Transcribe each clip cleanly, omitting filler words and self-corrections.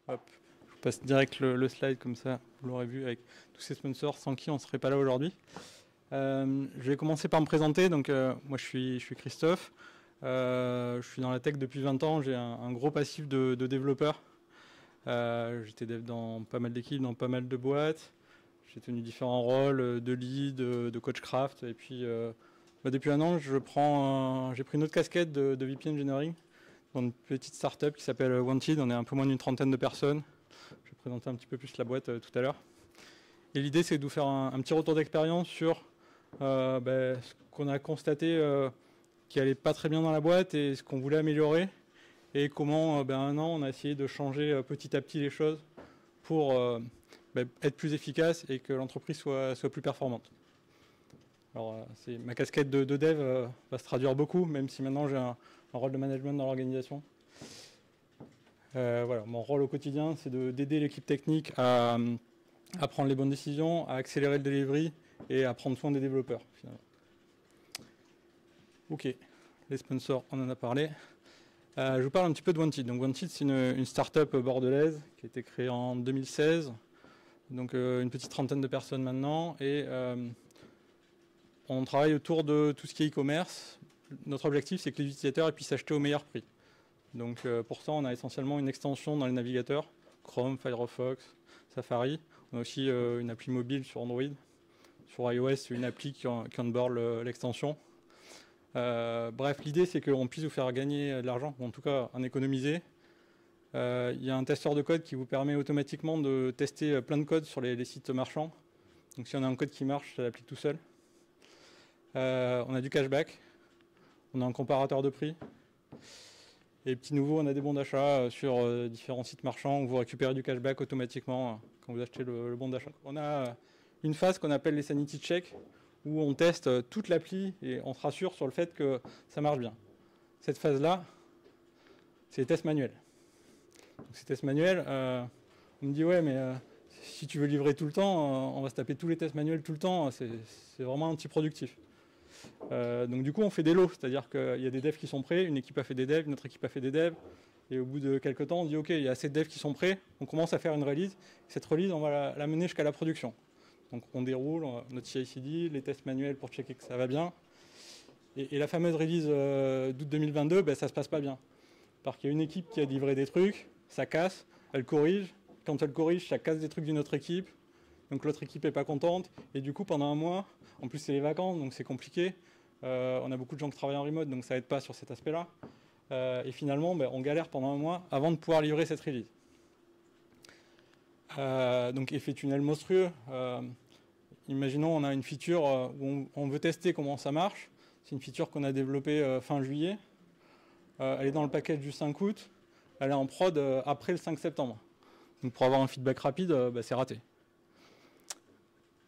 Hop, je vous passe direct le slide comme ça, vous l'aurez vu avec tous ces sponsors sans qui on ne serait pas là aujourd'hui. Je vais commencer par me présenter. Donc, moi, je suis Christophe. Je suis dans la tech depuis 20 ans. J'ai un gros passif de développeur. J'étais dev dans pas mal d'équipes, dans pas mal de boîtes. J'ai tenu différents rôles de lead, de coachcraft. Et puis, depuis un an, j'ai pris une autre casquette de VP Engineering dans une petite startup qui s'appelle Wanted. On est un peu moins d'une trentaine de personnes. Je vais présenter un petit peu plus la boîte tout à l'heure. Et l'idée, c'est de vous faire un petit retour d'expérience sur ce qu'on a constaté qui allait pas très bien dans la boîte et ce qu'on voulait améliorer. Et comment, un an, on a essayé de changer petit à petit les choses pour être plus efficace et que l'entreprise soit plus performante. Alors, ma casquette de dev va se traduire beaucoup, même si maintenant j'ai un rôle de management dans l'organisation. Voilà, mon rôle au quotidien, c'est d'aider l'équipe technique à prendre les bonnes décisions, à accélérer le delivery et à prendre soin des développeurs, finalement. Ok, les sponsors, on en a parlé. Je vous parle un petit peu de Wanted. Donc Wanted, c'est une start-up bordelaise qui a été créée en 2016. Donc une petite trentaine de personnes maintenant. Et on travaille autour de tout ce qui est e-commerce. Notre objectif, c'est que les utilisateurs puissent acheter au meilleur prix. Donc pour ça, on a essentiellement une extension dans les navigateurs, Chrome, Firefox, Safari. On a aussi une appli mobile sur Android. Sur iOS, une appli qui onboard l'extension. Bref, l'idée, c'est qu'on puisse vous faire gagner de l'argent, ou en tout cas en économiser. Il y a un testeur de code qui vous permet automatiquement de tester plein de codes sur les sites marchands. Donc si on a un code qui marche, ça l'applique tout seul. On a du cashback. On a un comparateur de prix. Et petit nouveau, on a des bons d'achat sur différents sites marchands où vous récupérez du cashback automatiquement quand vous achetez le bon d'achat. On a une phase qu'on appelle les sanity checks où on teste toute l'appli et on se rassure sur le fait que ça marche bien. Cette phase-là, c'est les tests manuels. Donc, ces tests manuels, on me dit ouais mais si tu veux livrer tout le temps, on va se taper tous les tests manuels tout le temps, c'est vraiment antiproductif. Donc du coup on fait des lots, c'est-à-dire qu'il y a des devs qui sont prêts, une équipe a fait des devs, une autre équipe a fait des devs, et au bout de quelques temps on dit ok, il y a assez de devs qui sont prêts, on commence à faire une release, cette release on va la mener jusqu'à la production. Donc on déroule notre CI/CD, les tests manuels pour checker que ça va bien, et la fameuse release d'août 2022, ça se passe pas bien. Parce qu'il y a une équipe qui a livré des trucs, ça casse, elle corrige, quand elle corrige, ça casse des trucs d'une autre équipe, donc l'autre équipe n'est pas contente, et du coup pendant un mois, en plus c'est les vacances, donc c'est compliqué, on a beaucoup de gens qui travaillent en remote, donc ça aide pas sur cet aspect-là, et finalement on galère pendant un mois avant de pouvoir livrer cette release. Donc effet tunnel monstrueux, imaginons on a une feature où on veut tester comment ça marche, c'est une feature qu'on a développée fin juillet, elle est dans le package du 5 août, elle est en prod après le 5 septembre. Donc pour avoir un feedback rapide, c'est raté.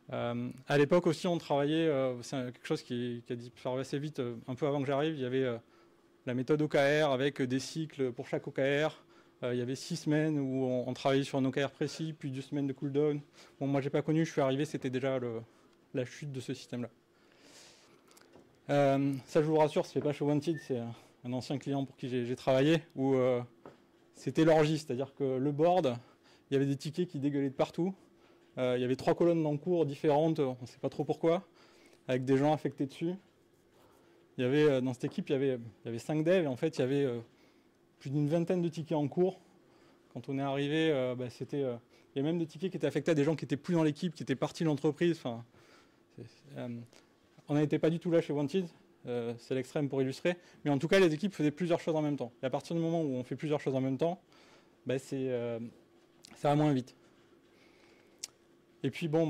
À l'époque aussi, on travaillait, c'est quelque chose qui a disparu assez vite, un peu avant que j'arrive, il y avait la méthode OKR avec des cycles pour chaque OKR. Il y avait 6 semaines où on travaillait sur un OKR précis, puis 2 semaines de cooldown. Bon, moi, j'ai pas connu, je suis arrivé, c'était déjà la chute de ce système-là. Ça, je vous rassure, c'est pas chez Wanted, c'est un ancien client pour qui j'ai travaillé, où c'était l'orgie, c'est-à-dire que le board, il y avait des tickets qui dégueulaient de partout. Il y avait 3 colonnes d'encours différentes, on ne sait pas trop pourquoi, avec des gens affectés dessus. Il y avait, dans cette équipe, il y avait 5 devs, et en fait, il y avait plus d'une vingtaine de tickets en cours. Quand on est arrivé, il y a même des tickets qui étaient affectés à des gens qui n'étaient plus dans l'équipe, qui étaient partis de l'entreprise. Enfin, on n'était pas du tout là chez Wanted, c'est l'extrême pour illustrer. Mais en tout cas, les équipes faisaient plusieurs choses en même temps. Et à partir du moment où on fait plusieurs choses en même temps, ça va moins vite. Et puis bon,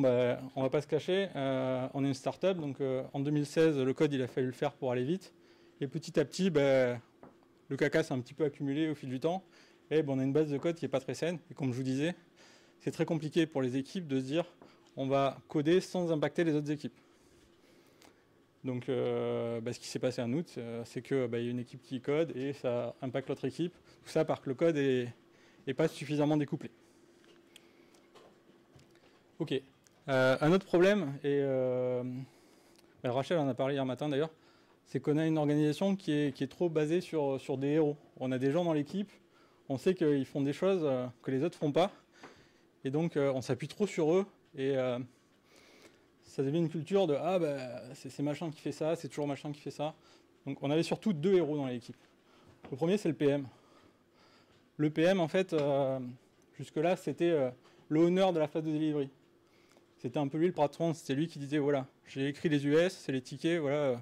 on va pas se cacher, on est une start-up, donc en 2016, le code il a fallu le faire pour aller vite. Et petit à petit, le caca s'est un petit peu accumulé au fil du temps. Et on a une base de code qui n'est pas très saine. Et comme je vous disais, c'est très compliqué pour les équipes de se dire on va coder sans impacter les autres équipes. Donc ce qui s'est passé en août, c'est qu'il y a une équipe qui code et ça impacte l'autre équipe. Tout ça parce que le code n'est pas suffisamment découplé. Ok. Un autre problème, et Rachel en a parlé hier matin d'ailleurs, c'est qu'on a une organisation qui est trop basée sur des héros. On a des gens dans l'équipe on sait qu'ils font des choses que les autres font pas, et donc on s'appuie trop sur eux, et ça devient une culture de « Ah, bah, c'est machin qui fait ça, c'est toujours machin qui fait ça ». Donc on avait surtout 2 héros dans l'équipe. Le premier, c'est le PM. Le PM, en fait, jusque-là, c'était le honneur de la phase de delivery. C'était un peu lui le patron, c'était lui qui disait « Voilà, j'ai écrit les US, c'est les tickets, voilà,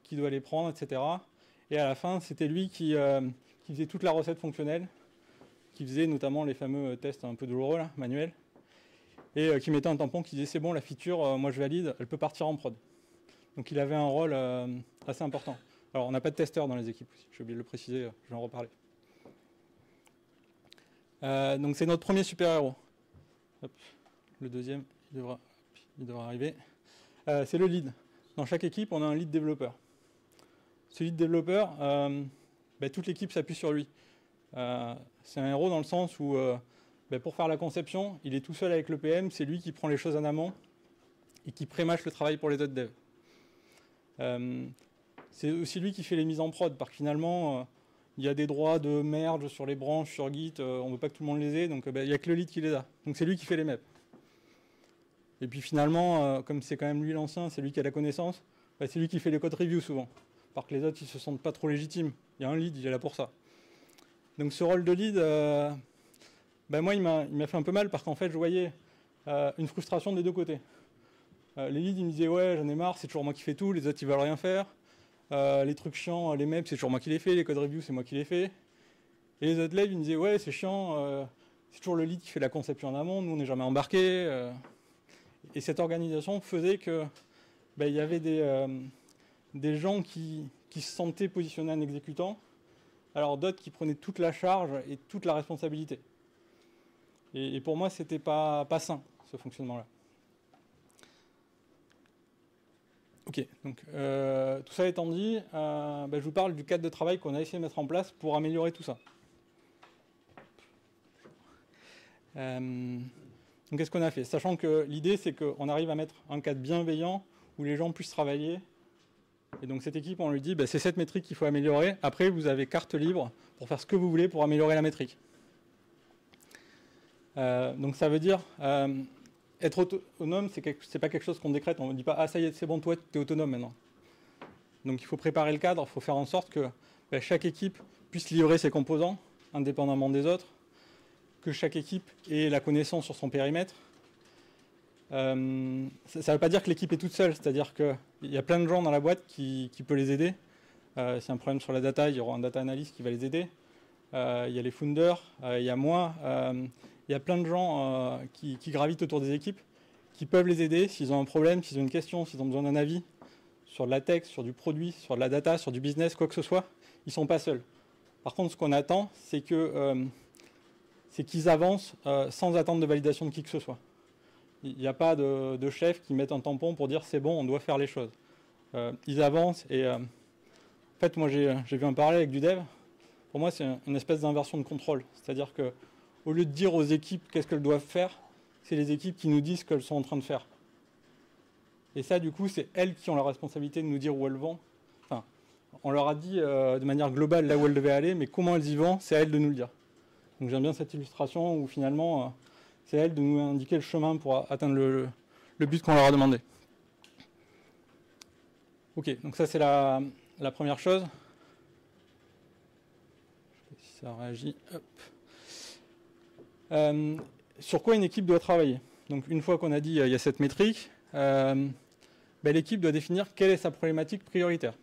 qui doit les prendre, etc. » Et à la fin, c'était lui qui faisait toute la recette fonctionnelle, qui faisait notamment les fameux tests un peu douloureux, là, manuels, et qui mettait un tampon qui disait c'est bon, la feature, moi je valide, elle peut partir en prod. Donc il avait un rôle assez important. Alors on n'a pas de testeur dans les équipes aussi, j'ai oublié de le préciser, je vais en reparler. Donc c'est notre premier super-héros. Le deuxième, il devra arriver. C'est le lead. Dans chaque équipe, on a un lead développeur. Ce lead développeur, toute l'équipe s'appuie sur lui. C'est un héros dans le sens où pour faire la conception, il est tout seul avec le PM, c'est lui qui prend les choses en amont et qui pré-mâche le travail pour les autres devs. C'est aussi lui qui fait les mises en prod, parce que finalement, il y a des droits de merge sur les branches, sur Git, on ne veut pas que tout le monde les ait, donc il n'y a que le lead qui les a. Donc c'est lui qui fait les maps. Et puis finalement, comme c'est quand même lui l'ancien, c'est lui qui a la connaissance, c'est lui qui fait les code reviews souvent, parce que les autres, ils ne se sentent pas trop légitimes. Il y a un lead, il est là pour ça. Donc ce rôle de lead, moi, il m'a fait un peu mal, parce qu'en fait, je voyais une frustration des deux côtés. Les leads, ils me disaient « Ouais, j'en ai marre, c'est toujours moi qui fais tout, les autres, ils veulent rien faire. Les trucs chiants, les maps, c'est toujours moi qui les fais, les code reviews, c'est moi qui les fais. » Et les autres devs, ils me disaient « Ouais, c'est chiant, c'est toujours le lead qui fait la conception en amont, nous, on n'est jamais embarqués. » Et cette organisation faisait que il y avait des gens qui se sentaient positionnés en exécutant, alors d'autres qui prenaient toute la charge et toute la responsabilité. Et pour moi, c'était pas sain, ce fonctionnement-là. Ok, donc tout ça étant dit, je vous parle du cadre de travail qu'on a essayé de mettre en place pour améliorer tout ça. Donc qu'est-ce qu'on a fait? Sachant que l'idée, c'est qu'on arrive à mettre un cadre bienveillant où les gens puissent travailler. Et donc cette équipe, on lui dit, c'est cette métrique qu'il faut améliorer. Après, vous avez carte libre pour faire ce que vous voulez pour améliorer la métrique. Donc ça veut dire, être autonome, c'est pas quelque chose qu'on décrète. On ne dit pas, ah ça y est, c'est bon, toi, tu es autonome maintenant. Donc il faut préparer le cadre, il faut faire en sorte que chaque équipe puisse livrer ses composants, indépendamment des autres, que chaque équipe ait la connaissance sur son périmètre. Ça ne veut pas dire que l'équipe est toute seule, c'est-à-dire qu'il y a plein de gens dans la boîte qui peuvent les aider. S'il y a un problème sur la data, il y aura un data analyst qui va les aider. Il y a les founders, il y a moi. Il y a plein de gens qui gravitent autour des équipes, qui peuvent les aider s'ils ont un problème, s'ils ont une question, s'ils ont besoin d'un avis sur de la tech, sur du produit, sur de la data, sur du business, quoi que ce soit. Ils ne sont pas seuls. Par contre, ce qu'on attend, c'est qu'ils avancent sans attendre de validation de qui que ce soit. Il n'y a pas de chef qui mette un tampon pour dire c'est bon, on doit faire les choses. Ils avancent et en fait, moi j'ai vu un parallèle avec du dev. Pour moi, c'est une espèce d'inversion de contrôle. C'est-à-dire que au lieu de dire aux équipes qu'est-ce qu'elles doivent faire, c'est les équipes qui nous disent ce qu'elles sont en train de faire. Et ça, du coup, c'est elles qui ont la responsabilité de nous dire où elles vont. Enfin, on leur a dit de manière globale là où elles devaient aller, mais comment elles y vont, c'est à elles de nous le dire. Donc j'aime bien cette illustration où finalement, c'est à elles de nous indiquer le chemin pour atteindre le but qu'on leur a demandé. Ok, donc ça c'est la première chose. Je sais pas si ça réagit. Hop. Sur quoi une équipe doit travailler? Donc une fois qu'on a dit il y a cette métrique, l'équipe doit définir quelle est sa problématique prioritaire.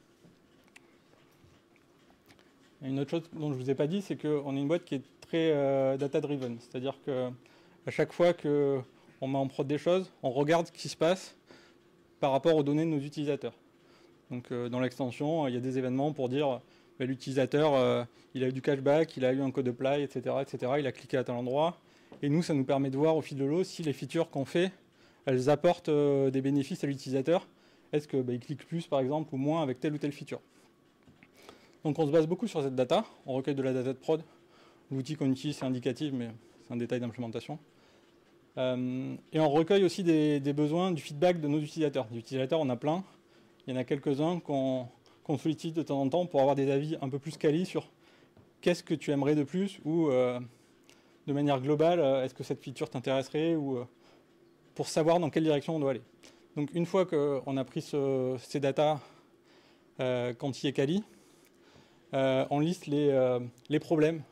Et une autre chose dont je ne vous ai pas dit, c'est qu'on est une boîte qui est très data-driven. C'est-à-dire qu'à chaque fois qu'on met en prod des choses, on regarde ce qui se passe par rapport aux données de nos utilisateurs. Donc dans l'extension, il y a des événements pour dire l'utilisateur, il a eu du cashback, il a eu un code apply, etc., etc., il a cliqué à tel endroit. Et nous, ça nous permet de voir au fil de l'eau si les features qu'on fait, elles apportent des bénéfices à l'utilisateur. Est-ce qu'il clique plus, par exemple, ou moins avec telle ou telle feature. Donc on se base beaucoup sur cette data. On recueille de la data de prod. L'outil qu'on utilise, c'est indicatif, mais c'est un détail d'implémentation. Et on recueille aussi des besoins, du feedback de nos utilisateurs. Des utilisateurs, on a plein. Il y en a quelques-uns qu'on sollicite de temps en temps pour avoir des avis un peu plus quali sur qu'est-ce que tu aimerais de plus, ou de manière globale, est-ce que cette feature t'intéresserait, ou pour savoir dans quelle direction on doit aller. Donc une fois qu'on a pris ces datas quanti et quali, on liste les problèmes.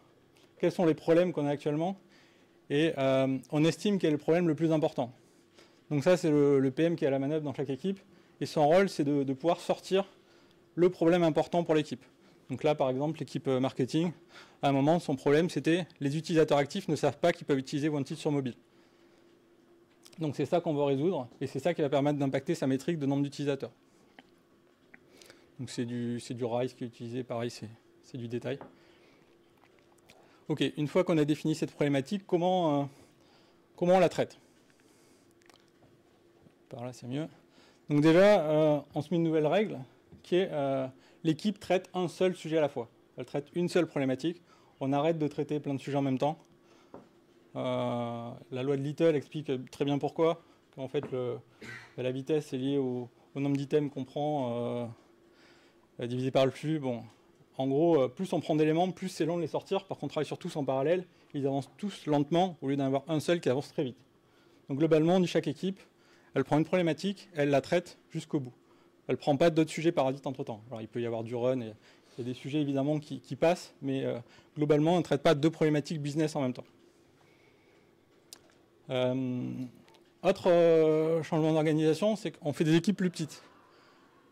Quels sont les problèmes qu'on a actuellement, et on estime quel est le problème le plus important. Donc ça, c'est le PM qui est à la manœuvre dans chaque équipe, et son rôle, c'est de pouvoir sortir le problème important pour l'équipe. Donc là, par exemple, l'équipe marketing, à un moment, son problème, c'était les utilisateurs actifs ne savent pas qu'ils peuvent utiliser Wanted sur mobile. Donc c'est ça qu'on veut résoudre, et c'est ça qui va permettre d'impacter sa métrique de nombre d'utilisateurs. Donc c'est du RISE qui est utilisé, pareil, c'est du détail. Ok, une fois qu'on a défini cette problématique, comment on la traite? Par là, c'est mieux. Donc déjà, on se met une nouvelle règle, qui est l'équipe traite un seul sujet à la fois. Elle traite une seule problématique. On arrête de traiter plein de sujets en même temps. La loi de Little explique très bien pourquoi. En fait, la vitesse est liée au nombre d'items qu'on prend divisé par le flux. Bon, en gros, plus on prend d'éléments, plus c'est long de les sortir. Par contre, on travaille sur tous en parallèle. Ils avancent tous lentement au lieu d'en avoir un seul qui avance très vite. Donc globalement, on dit chaque équipe, elle prend une problématique, elle la traite jusqu'au bout. Elle ne prend pas d'autres sujets parasites entre-temps. Alors il peut y avoir du run, et il y a des sujets évidemment qui passent, mais globalement, on ne traite pas deux problématiques business en même temps. Autre changement d'organisation, c'est qu'on fait des équipes plus petites.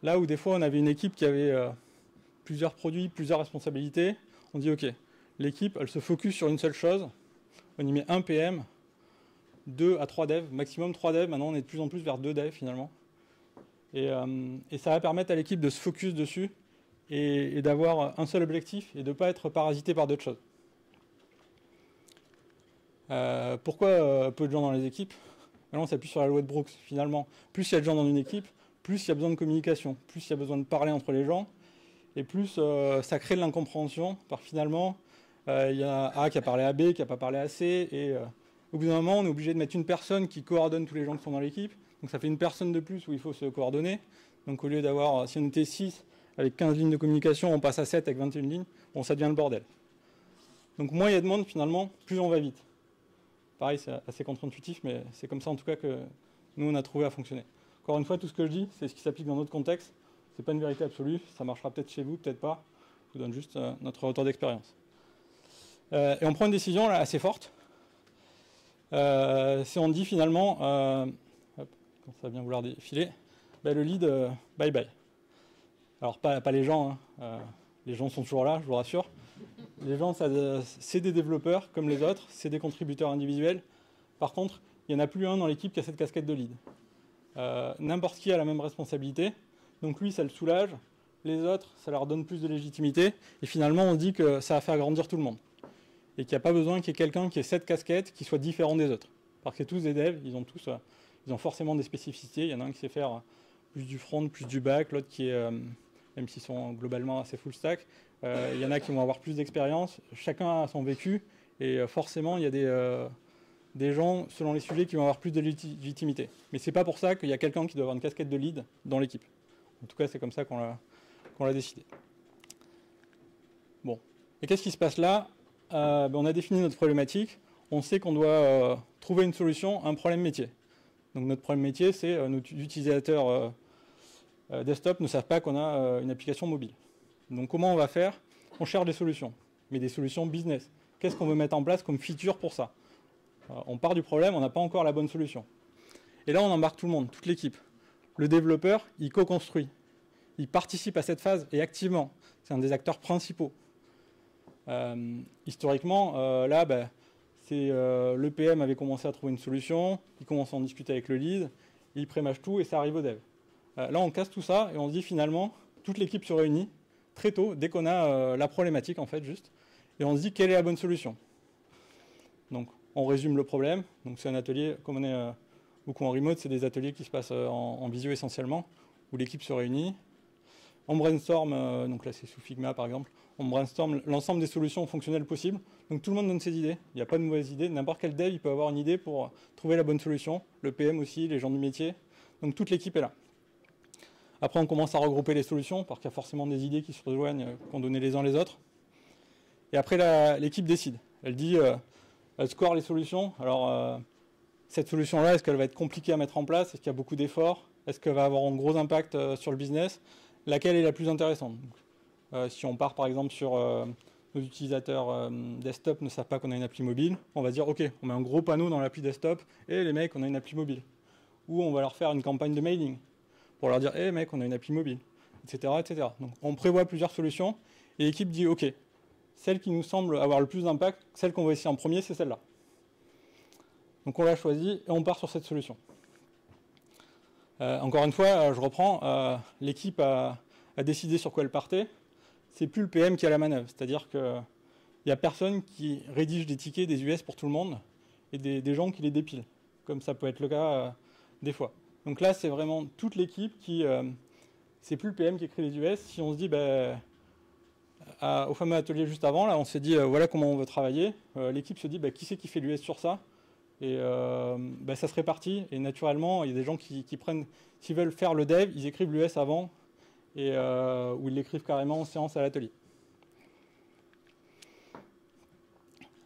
Là où des fois on avait une équipe qui avait plusieurs produits, plusieurs responsabilités, on dit ok, l'équipe elle se focus sur une seule chose, on y met un PM, 2 à 3 devs, maximum 3 devs, maintenant on est de plus en plus vers 2 devs finalement. Et ça va permettre à l'équipe de se focus dessus et d'avoir un seul objectif et de ne pas être parasité par d'autres choses. Pourquoi peu de gens dans les équipes? Maintenant on s'appuie sur la loi de Brooks finalement. Plus il y a de gens dans une équipe, plus il y a besoin de communication, plus il y a besoin de parler entre les gens, et plus ça crée de l'incompréhension, par finalement il y a A qui a parlé à B, qui n'a pas parlé à C, et au bout d'un moment on est obligé de mettre une personne qui coordonne tous les gens qui sont dans l'équipe, donc ça fait une personne de plus où il faut se coordonner. Donc au lieu d'avoir, si on était 6 avec 15 lignes de communication, on passe à 7 avec 21 lignes, bon ça devient le bordel. Donc moins il y a de monde finalement, plus on va vite. Pareil, c'est assez contre-intuitif, mais c'est comme ça en tout cas que nous on a trouvé à fonctionner. Encore une fois, tout ce que je dis, c'est ce qui s'applique dans notre contexte. C'est pas une vérité absolue, ça marchera peut-être chez vous, peut-être pas. Je vous donne juste notre retour d'expérience. Et on prend une décision là, assez forte. Si on dit finalement, hop, quand ça va bien vouloir défiler, bah, le lead, bye bye. Alors pas les gens, hein. Les gens sont toujours là, je vous rassure. Les gens, c'est des développeurs comme les autres, c'est des contributeurs individuels. Par contre, il n'y en a plus un dans l'équipe qui a cette casquette de lead. N'importe qui a la même responsabilité, donc lui, ça le soulage. Les autres, ça leur donne plus de légitimité. Et finalement, on dit que ça va faire grandir tout le monde. Et qu'il n'y a pas besoin qu'il y ait quelqu'un qui ait cette casquette qui soit différent des autres. Parce que c'est tous des devs, ils ont forcément des spécificités. Il y en a un qui sait faire plus du front, plus du back, l'autre qui est, même s'ils sont globalement assez full stack, il y en a qui vont avoir plus d'expérience. Chacun a son vécu, et forcément, il y a des gens, selon les sujets, qui vont avoir plus de légitimité. Mais c'est pas pour ça qu'il y a quelqu'un qui doit avoir une casquette de lead dans l'équipe. En tout cas, c'est comme ça qu'on l'a décidé. Bon. Et qu'est-ce qui se passe là? On a défini notre problématique. On sait qu'on doit trouver une solution à un problème métier. Donc notre problème métier, c'est nos utilisateurs desktop ne savent pas qu'on a une application mobile. Donc comment on va faire? On cherche des solutions, mais des solutions business. Qu'est-ce qu'on veut mettre en place comme feature pour ça? On part du problème, on n'a pas encore la bonne solution. Et là, on embarque tout le monde, toute l'équipe. Le développeur, il co-construit. Il participe à cette phase, et activement. C'est un des acteurs principaux. Historiquement, là, le PM avait commencé à trouver une solution, il commence à en discuter avec le lead, il prémâche tout, et ça arrive au dev. Là, on casse tout ça, et on se dit finalement, toute l'équipe se réunit, très tôt, dès qu'on a la problématique, en fait, juste, et on se dit quelle est la bonne solution. Donc, on résume le problème. Donc, c'est un atelier, comme on est beaucoup en remote, c'est des ateliers qui se passent en visio essentiellement, où l'équipe se réunit. On brainstorm, donc là c'est sous Figma par exemple, on brainstorm l'ensemble des solutions fonctionnelles possibles. Donc tout le monde donne ses idées, il n'y a pas de mauvaises idées. N'importe quel dev il peut avoir une idée pour trouver la bonne solution. Le PM aussi, les gens du métier. Donc toute l'équipe est là. Après on commence à regrouper les solutions, parce qu'il y a forcément des idées qui se rejoignent, qu'on donnait les uns les autres. Et après, l'équipe décide. Elle dit, elle score les solutions. Alors, cette solution-là, est-ce qu'elle va être compliquée à mettre en place? Est-ce qu'il y a beaucoup d'efforts? Est-ce qu'elle va avoir un gros impact sur le business? Laquelle est la plus intéressante? Si on part par exemple sur nos utilisateurs desktop ne savent pas qu'on a une appli mobile, on va dire ok, on met un gros panneau dans l'appli desktop et les mecs, on a une appli mobile. Ou on va leur faire une campagne de mailing pour leur dire hey mec, on a une appli mobile, etc., etc. Donc on prévoit plusieurs solutions et l'équipe dit ok, celle qui nous semble avoir le plus d'impact, celle qu'on va essayer en premier, c'est celle-là. Donc on l'a choisie et on part sur cette solution. Encore une fois, je reprends, l'équipe a décidé sur quoi elle partait. C'est plus le PM qui a la manœuvre, c'est-à-dire qu'il n'y a personne qui rédige des tickets, des US pour tout le monde, et des gens qui les dépilent, comme ça peut être le cas des fois. Donc là, c'est vraiment toute l'équipe qui... c'est plus le PM qui écrit les US. Si on se dit, au fameux atelier juste avant, là, on s'est dit, voilà comment on veut travailler. L'équipe se dit, qui c'est qui fait l'US sur ça? Et ça se répartit, et naturellement, il y a des gens qui prennent... S'ils veulent faire le dev, ils écrivent l'US avant, et où ils l'écrivent carrément en séance à l'atelier.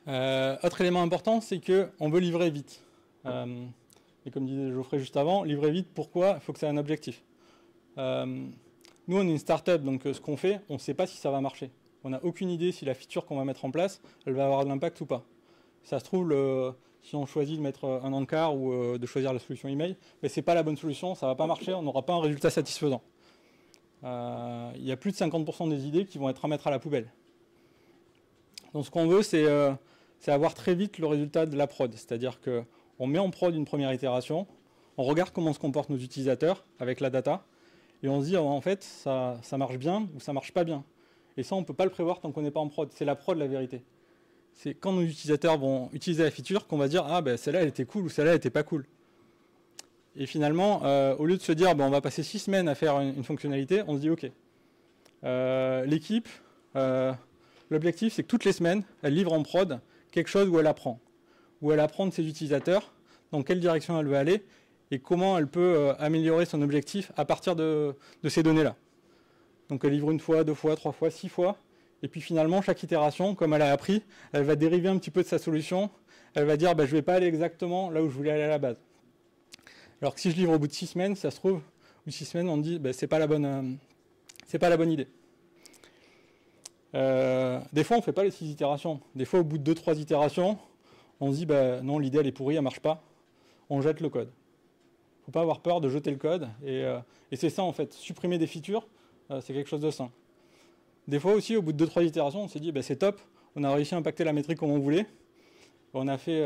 Autre élément important, c'est qu'on veut livrer vite. Et comme disait Geoffrey juste avant, livrer vite, pourquoi? Il faut que ça ait un objectif. Nous, on est une start-up, donc ce qu'on fait, on ne sait pas si ça va marcher. On n'a aucune idée si la feature qu'on va mettre en place, elle va avoir de l'impact ou pas. Ça se trouve, si on choisit de mettre un encart ou de choisir la solution email, mais ce n'est pas la bonne solution, ça ne va pas marcher, on n'aura pas un résultat satisfaisant. Il y a plus de 50% des idées qui vont être à mettre à la poubelle. Donc ce qu'on veut, c'est avoir très vite le résultat de la prod. C'est-à-dire qu'on met en prod une première itération, on regarde comment se comportent nos utilisateurs avec la data, et on se dit, en fait, ça marche bien ou ça marche pas bien. Et ça, on ne peut pas le prévoir tant qu'on n'est pas en prod. C'est la prod, la vérité. C'est quand nos utilisateurs vont utiliser la feature qu'on va dire, ah ben celle-là, elle était cool ou celle-là, elle était pas cool. Et finalement, au lieu de se dire, on va passer 6 semaines à faire une fonctionnalité, on se dit, ok, l'équipe, l'objectif, c'est que toutes les semaines, elle livre en prod quelque chose où elle apprend de ses utilisateurs, dans quelle direction elle veut aller, et comment elle peut améliorer son objectif à partir de ces données-là. Donc elle livre une fois, 2 fois, 3 fois, 6 fois, et puis finalement, chaque itération, comme elle a appris, elle va dériver un petit peu de sa solution, elle va dire, je ne vais pas aller exactement là où je voulais aller à la base. Alors que si je livre au bout de 6 semaines, ça se trouve, au bout de 6 semaines, on me dit, c'est pas la bonne idée. Des fois, on ne fait pas les 6 itérations. Des fois, au bout de 2-3 itérations, on se dit, non, l'idée, elle est pourrie, elle ne marche pas. On jette le code. Il ne faut pas avoir peur de jeter le code. Et c'est ça, en fait. Supprimer des features, c'est quelque chose de sain. Des fois aussi, au bout de 2-3 itérations, on s'est dit, c'est top, on a réussi à impacter la métrique comme on voulait. On a fait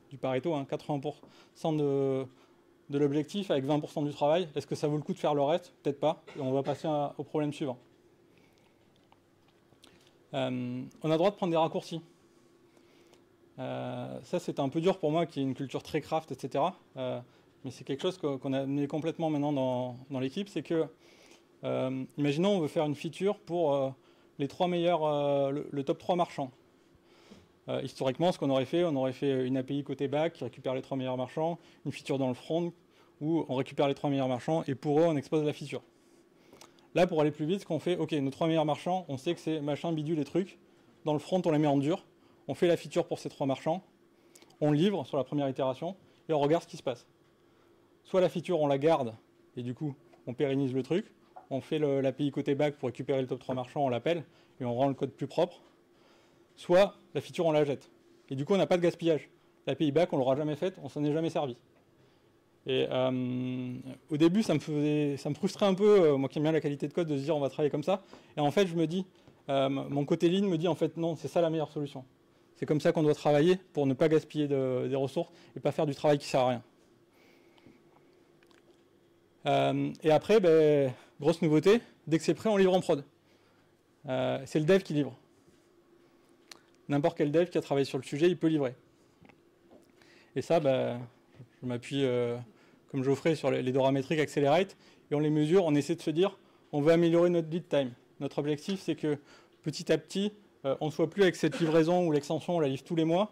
du Pareto, 80% de l'objectif avec 20% du travail. Est-ce que ça vaut le coup de faire le reste? Peut-être pas. Et on va passer au problème suivant. On a le droit de prendre des raccourcis. Ça, c'est un peu dur pour moi, qui ai une culture très craft, etc. Mais c'est quelque chose qu'on a amené complètement maintenant dans l'équipe. C'est que, imaginons, on veut faire une feature pour les 3 meilleurs, le top 3 marchands. Historiquement, ce qu'on aurait fait, on aurait fait une API côté back qui récupère les 3 meilleurs marchands, une feature dans le front où on récupère les 3 meilleurs marchands et pour eux, on expose la feature. Là, pour aller plus vite, ce qu'on fait, ok, nos 3 meilleurs marchands, on sait que c'est machin, bidule et trucs. Dans le front, on les met en dur. On fait la feature pour ces 3 marchands. On livre sur la première itération et on regarde ce qui se passe. Soit la feature, on la garde et du coup, on pérennise le truc. On fait l'API côté back pour récupérer le top 3 marchands, on l'appelle et on rend le code plus propre. Soit la feature, on la jette. Et du coup, on n'a pas de gaspillage. L'API back, on ne l'aura jamais faite, on s'en est jamais servi. Et au début, ça me frustrait un peu, moi qui aime bien la qualité de code, de se dire on va travailler comme ça. Et en fait, je me dis, mon côté lean me dit en fait non, c'est ça la meilleure solution. C'est comme ça qu'on doit travailler pour ne pas gaspiller des ressources et pas faire du travail qui ne sert à rien. Et après, grosse nouveauté, dès que c'est prêt, on livre en prod. C'est le dev qui livre. N'importe quel dev qui a travaillé sur le sujet, il peut livrer. Et ça, je m'appuie, comme Geoffrey, sur les Dorametric Accelerate, et on les mesure, on essaie de se dire, on veut améliorer notre lead time. Notre objectif, c'est que petit à petit, on ne soit plus avec cette livraison où l'extension, on la livre tous les mois,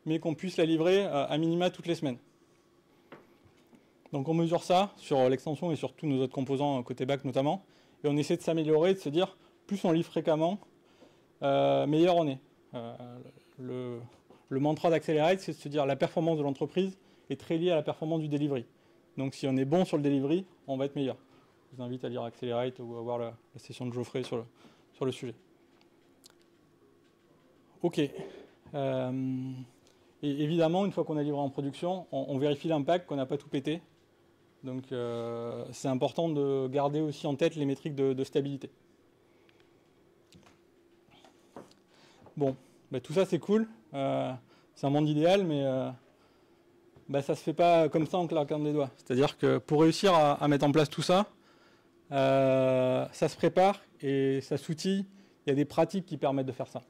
mais qu'on puisse la livrer à minima toutes les semaines. Donc on mesure ça sur l'extension et sur tous nos autres composants, côté back notamment, et on essaie de s'améliorer, de se dire, plus on livre fréquemment, meilleur on est. Le mantra d'Accelerate, c'est de se dire la performance de l'entreprise est très liée à la performance du delivery. Donc si on est bon sur le delivery, on va être meilleur. Je vous invite à lire Accelerate ou à voir la session de Geoffrey sur le sujet. Ok. Et évidemment, une fois qu'on a livré en production, on vérifie l'impact, qu'on n'a pas tout pété. Donc c'est important de garder aussi en tête les métriques de stabilité. Bon, bah, tout ça c'est cool. C'est un monde idéal, mais bah, ça ne se fait pas comme ça en claquant des doigts. C'est-à-dire que pour réussir à mettre en place tout ça, ça se prépare et ça s'outille. Il y a des pratiques qui permettent de faire ça.